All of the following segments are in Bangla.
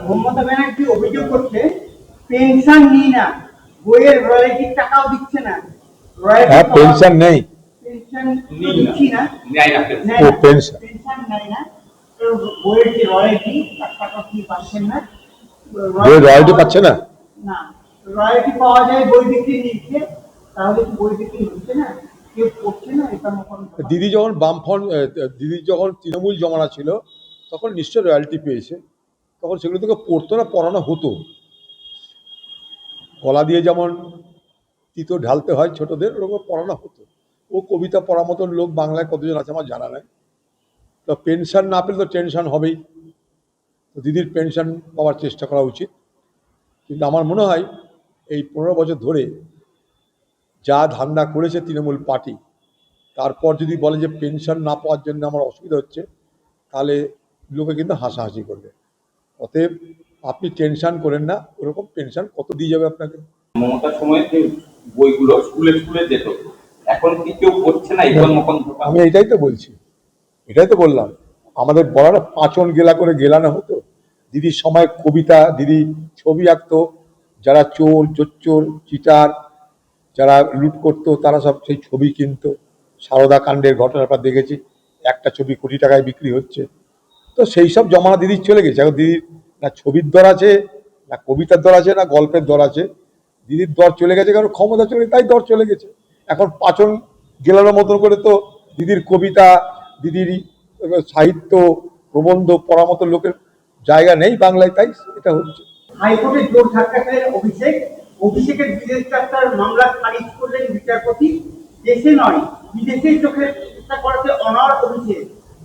মমতা ব্যানার্জি অভিযোগ করছে পেনশন নিই না, বইয়ের রয়্যালটির টাকাও দিচ্ছে না। হ্যাঁ, পেনশন নেই, পেনশন দিচ্ছি না, ও পেনশন পেনশন নেয় না, তো বইয়ের যে রয়্যালটি তার টাকা কি পাচ্ছেন না? বই রয়্যালটি পাচ্ছে না। না, রয়্যালটি পাওয়া যায় বই বিক্রি নিচ্ছে, তাহলে কি বই বিক্রি হচ্ছে না? কেউ করছে না এটা মতন। দিদি যখন বামফ্রন্ট, দিদি যখন তৃণমূল জমানা ছিল তখন নিশ্চয় রয়্যালটি পেয়েছে, তখন সেগুলো থেকে পড়তো না, পড়ানো হতো। গলা দিয়ে যেমন তিতো ঢালতে হয় ছোটদের, ওরকম পড়ানো হতো। ও কবিতা পড়ার মতন লোক বাংলায় কতজন আছে আমার জানা নাই। তো পেনশন না পেলে তো টেনশন হবেই, তো দিদির পেনশন পাওয়ার চেষ্টা করা উচিত। কিন্তু আমার মনে হয় এই 15 বছর ধরে যা ধান্দা করেছে তৃণমূল পার্টি, তারপর যদি বলে যে পেনশন না পাওয়ার জন্য আমার অসুবিধা হচ্ছে, তাহলে লোকে কিন্তু হাসাহাসি করবে। অতএব আপনি টেনশন করেন না, ওরকম পেনশন কত দিয়ে যাবে আপনাকে। মমতার সময় যে বইগুলো স্কুলে স্কুলে যেত, এখন কি কেউ পড়ছে না? আমি এটাই তো বলছি, এটাই তো বললাম, আমাদের বলার পাঁচন গেলা করে গেলানো হতো। দিদির সময় কবিতা, দিদি ছবি আঁকতো, যারা চোর জোচ্চোর চিটার যারা লুট করতো তারা সব সেই ছবি কিনতো। সারদা কাণ্ডের ঘটনাটা দেখেছি, একটা ছবি কোটি টাকায় বিক্রি হচ্ছে। তো সেই সব জমানা দিদির চলে গেছে। এখন দিদির না ছবির দর আছে, না কবিতার দর আছে, না গল্পের দর আছে। দিদির দর চলে গেছে, কারণ ক্ষমতা চলে, তাই দর চলে গেছে। এখন পাচন গেলানোর মতন করে তো দিদির কবিতা, দিদির সাহিত্য, প্রবন্ধ পড়ার মতো লোকের জায়গা নেই বাংলায়, তাই এটা হচ্ছে। হাইকোর্টে জোর ধাক্কা খেলেন অভিষেকের বিদেশ যাত্রার মামলা খারিজ করলেন বিচারপতি। দেশে নয়, বিদেশেই চোখের চিকিৎসা করাতে অনার অভিষেক,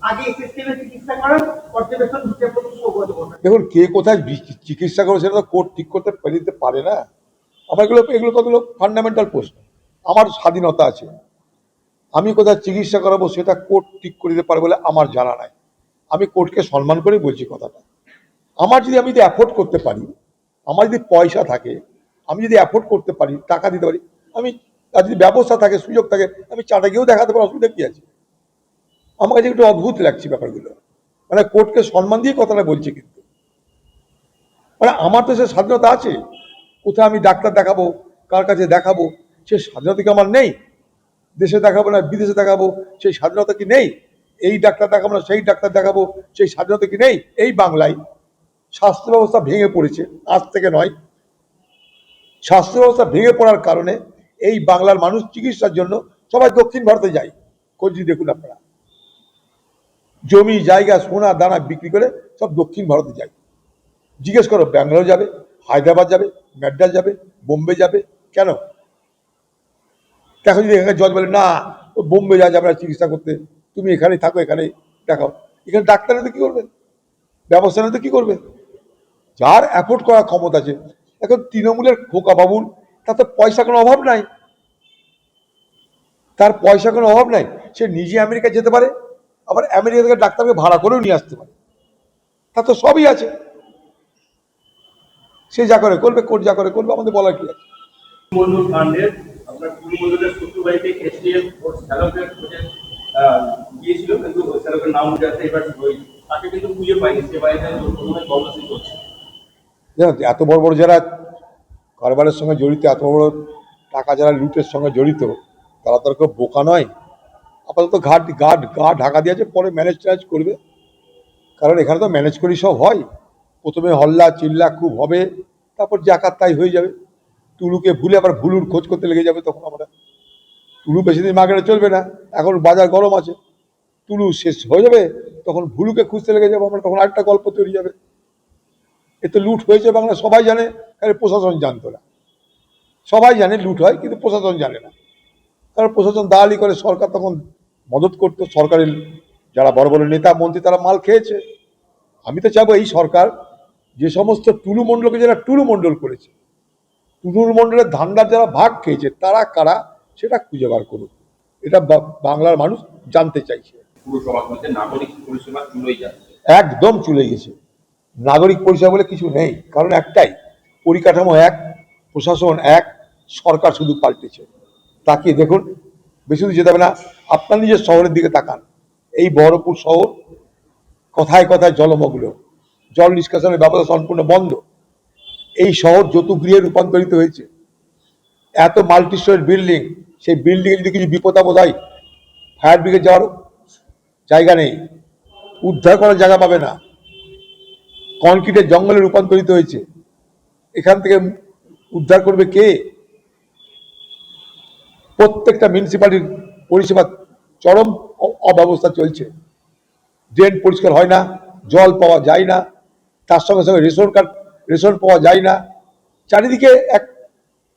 আগে সিস্টেমে চিকিৎসা করার পর্যবেক্ষণ বিচারপতি সৌগত বলেন। দেখুন, কে কোথায় চিকিৎসা করে সেটা তো কোর্ট ঠিক করতে দিতে পারে না। আমার এগুলো কতগুলো ফান্ডামেন্টাল প্রশ্ন। আমার স্বাধীনতা আছে, আমি কোথায় চিকিৎসা করাবো সেটা কোর্ট ঠিক করে দিতে পারে বলে আমার জানা নাই। আমি কোর্টকে সম্মান করে বলছি কথাটা। আমি যদি অ্যাফোর্ড করতে পারি, আমার যদি পয়সা থাকে, আমি যদি অ্যাফোর্ড করতে পারি, টাকা দিতে পারি, আমি, আর যদি ব্যবস্থা থাকে, সুযোগ থাকে, আমি চাটা গিয়েও দেখাতে পারি, অসুবিধা কি আছে? আমার কাছে একটু অদ্ভুত লাগছে ব্যাপারগুলো। মানে কোর্টকে সম্মান দিয়ে কথাটা বলছি, কিন্তু মানে আমার তো সে স্বাধীনতা আছে। কোথায় আমি ডাক্তার দেখাবো, কার কাছে দেখাবো, সে স্বাধীনতা কি আমার নেই? দেশে দেখাবো না বিদেশে দেখাবো, সেই স্বাধীনতা কি নেই? এই ডাক্তার দেখাবো না সেই ডাক্তার দেখাবো, সেই স্বাধীনতা কি নেই? এই বাংলায় স্বাস্থ্য ব্যবস্থা ভেঙে পড়েছে, আজ থেকে নয়। স্বাস্থ্য ব্যবস্থা ভেঙে পড়ার কারণে এই বাংলার মানুষ চিকিৎসার জন্য সবাই দক্ষিণ ভারতে যায়। খোঁজ দেখুন আপনারা, জমি জায়গা সোনা দানা বিক্রি করে সব দক্ষিণ ভারতে যায়। জিজ্ঞেস করো, ব্যাঙ্গালোর যাবে, হায়দ্রাবাদ যাবে, ম্যাড্রাস যাবে, বোম্বে যাবে, কেন? দেখো, যদি এখানে জজ বলে না বোম্বে যাবে না চিকিৎসা করতে, তুমি এখানেই থাকো, এখানেই দেখাও, এখানে ডাক্তার নিতে কি করবে, ব্যবস্থা নিতে কি করবে? যার অ্যাফোর্ড করার ক্ষমতা আছে। এখন তৃণমূলের খোকা বাবুর, তার তো পয়সা কোনো অভাব নাই, তার পয়সা কোনো অভাব নাই। সে নিজে আমেরিকা যেতে পারে, আবার আমেরিকা থেকে ডাক্তারকে ভাড়া করেও নিয়ে আসতে পারে, তার তো সবই আছে। সে যা করে করবে, কোর্ট যা করে করবে, আমাদের বলার কি আছে? মন্ডল কাণ্ডের আপনার মন্ডলের শ্বশুরবাড়িতে এসটিএফ ওর শ্যালকের খোঁজে গিয়েছিল, কিন্তু ওই শ্যালকের নাম উঠে আসে, এবার ওই তাকে কিন্তু খুঁজে পায়নি, সে বাড়িতে তল্লাশি করছে। এত বড় বড় যারা কারবারের সঙ্গে জড়িত, এত বড় টাকা যারা লুটের সঙ্গে জড়িত, তারা তো আর কেউ বোকা নয়। আপাতত গা ঢাকা দিয়েছে, পরে ম্যানেজ ট্যানেজ করবে। কারণ এখানে তো ম্যানেজ করি সব হয়। প্রথমে হল্লা চিল্লা খুব হবে, তারপর জাকাত তাই হয়ে যাবে। টুলুকে ভুলে আবার ভুলুর খোঁজ করতে লেগে যাবে। তখন আমরা টুলু বেশি দিন মার্কেটে চলবে না, এখন বাজার গরম আছে, টুলু শেষ হয়ে যাবে, তখন ভুলুকে খুঁজতে লেগে যাবো আমরা, তখন আরেকটা গল্প তৈরি যাবে। এতে লুট হয়েছে বাংলা সবাই জানে, কারণ প্রশাসন জানতো না। সবাই জানে লুট হয়, কিন্তু প্রশাসন জানে না, কারণ প্রশাসন দালালি করে, সরকার তখন মদত করতো। সরকারের যারা বড় বড় নেতা মন্ত্রী তারা মাল খেয়েছে। আমি তো চাইবো এই সরকার যে সমস্ত টুলু মণ্ডলকে যারা টুলু মণ্ডল করেছে, টুলু মণ্ডলের ধান্দার যারা ভাগ খেয়েছে, তারা কারা সেটা খুঁজে বার করুক। এটা বাংলার মানুষ জানতে চাইছে। পুরসভার মধ্যে নাগরিক পরিষেবা চুলোই যাচ্ছে, একদম চলে গেছে। নাগরিক পরিষেবা বলে কিছু নেই, কারণ একটাই, পরিকাঠামো এক, প্রশাসন এক, সরকার শুধু পাল্টেছে। তাকিয়ে দেখুন, বেশি দূর যেতে হবে না, আপনার নিজের শহরের দিকে তাকান। এই বহরমপুর শহর কথায় কথায় জলমগ্ন, জল নিষ্কাশনের ব্যবস্থা সম্পূর্ণ বন্ধ। এই শহর যৌতুগৃহে রূপান্তরিত হয়েছে। এত মাল্টি স্টোরের বিল্ডিং, সেই বিল্ডিংয়ে যদি কিছু বিপদ আপদ হয়, ফায়ার ব্রিগেড যাওয়ার জায়গা নেই, উদ্ধার করার জায়গা পাবে না। কনক্রিটের জঙ্গলে রূপান্তরিত হয়েছে, এখান থেকে উদ্ধার করবে কে? প্রত্যেকটা মিউনিসিপ্যালিটির পরিষেবা চরম অব্যবস্থা চলছে। ড্রেন পরিষ্কার হয় না, জল পাওয়া যায় না, তার সঙ্গে সঙ্গে রেশন পাওয়া যায় না। চারিদিকে এক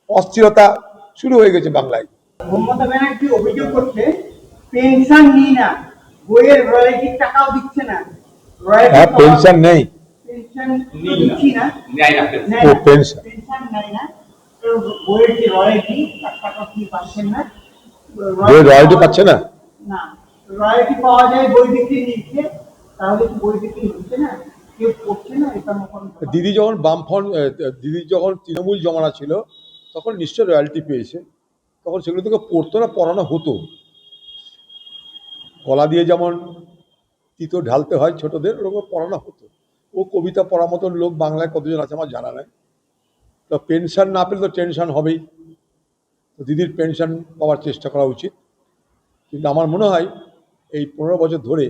অস্থিরতা শুরু হয়ে গেছে বাংলায়। মমতা ব্যানার্জি অভিযোগ করছে পেনশন নিই না, বইয়ের রয়্যালটির টাকাও দিচ্ছে না। হ্যাঁ, পেনশন নেই, পেনশন দিচ্ছি না, নেয় না ও পেনশন পেনশন নেয় না, তো বইয়ের যে রয়্যালটি তার টাকা কি পাচ্ছেন না? বইয়ের রয়্যালটি পাচ্ছে না? না, রয়্যালটি পাওয়া যায় বই বিক্রি নিচ্ছে, তাহলে কি বই বিক্রি হচ্ছে না? কেউ করছে না এটা মতন। দিদি যখন বামফ্রন্ট, দিদি যখন তৃণমূল জমানা ছিল তখন নিশ্চয় রয়্যালটি পেয়েছে। তখন সেগুলো থেকে পড়তো না, পড়ানো হতো। গলা দিয়ে যেমন তিতো ঢালতে হয় ছোটদের, ওরকম পড়ানো হতো। ও কবিতা পড়ার মতন লোক বাংলায় কতজন আছে আমার জানা নাই। তো পেনশন না পেলে তো টেনশন হবেই। তো দিদির পেনশন পাওয়ার চেষ্টা করা উচিত। কিন্তু আমার মনে হয় এই 15 বছর ধরে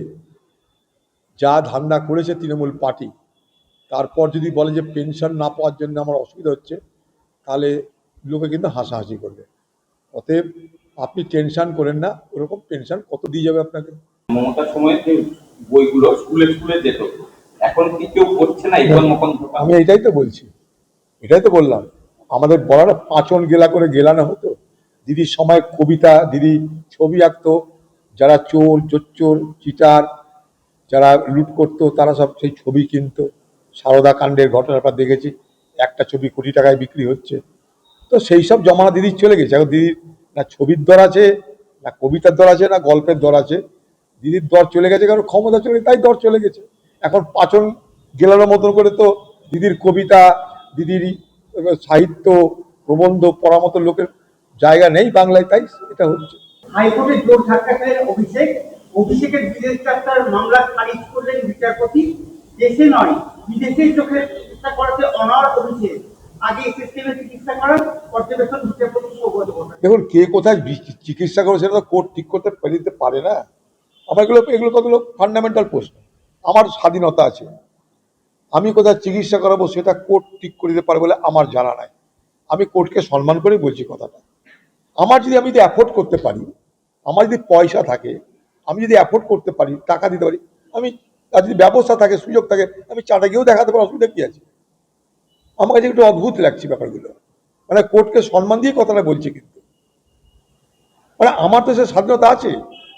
যা ধান্দা করেছে তৃণমূল পার্টি, তারপর যদি বলে যে পেনশন না পাওয়ার জন্য আমার অসুবিধা হচ্ছে, তাহলে লোকে কিন্তু হাসাহাসি করবে। অতএব আপনি টেনশন করেন না, ওরকম পেনশন কত দিয়ে যাবে আপনাকে। মমতার সময় যে বইগুলো স্কুলে স্কুলে যেত, এখন কি কেউ করছে না? এখন মতন আমি এটাই তো বলছি, এটাই তো বললাম। আমাদের বলার পাঁচন গেলা করে গেলানো হতো। দিদির সময় কবিতা, দিদি ছবি আঁকতো, যারা চোর জোচ্চোর চিটার যারা লুট করতো তারা সব সেই ছবি কিনতো। সারদা কাণ্ডের ঘটনাটা দেখেছি, একটা ছবি কোটি টাকায় বিক্রি হচ্ছে। তো সেই সব জমানা দিদির চলে গেছে। এখন দিদির না ছবির দর আছে, না কবিতার দর আছে, না গল্পের দর আছে। দিদির দর চলে গেছে, কারণ ক্ষমতা চলে গেছে, তাই দর চলে গেছে। এখন পাচন গেলানোর মতন করে তো দিদির কবিতা, দিদির সাহিত্য প্রবন্ধ পড়ার মতো লোকের জায়গা নেই বাংলায়, তাই এটা হচ্ছে। হাইকোর্টে জোর ধাক্কা খেলেন অভিষেকের বিদেশ যাত্রার মামলা খারিজ করলেন বিচারপতি। দেশে নয় বিদেশের চোখের চিকিৎসা করাতে অনার অভিষেক, আগে এসএসকেএম চিকিৎসা করার পর্যবেক্ষণ বিচারপতি সৌগত ঘোষণা। দেখুন, কে কোথায় চিকিৎসা করে সেটা তো কোর্ট ঠিক করতে দিতে পারে না। আমার এগুলো কতগুলো ফান্ডামেন্টাল প্রশ্ন। আমার স্বাধীনতা আছে, আমি কোথায় চিকিৎসা করাবো সেটা কোর্ট ঠিক করে দিতে পারে বলে আমার জানা নাই। আমি কোর্টকে সম্মান করে বলছি কথাটা। আমি যদি অ্যাফোর্ড করতে পারি, আমার যদি পয়সা থাকে, আমি যদি অ্যাফোর্ড করতে পারি, টাকা দিতে পারি, আমি, আর যদি ব্যবস্থা থাকে, সুযোগ থাকে, আমি চাটা গিয়েও দেখাতে পারি, অসুবিধা কি আছে? আমার কাছে একটু অদ্ভুত লাগছে ব্যাপারগুলো। মানে কোর্টকে সম্মান দিয়ে কথাটা বলছি, কিন্তু মানে আমার তো সে স্বাধীনতা আছে।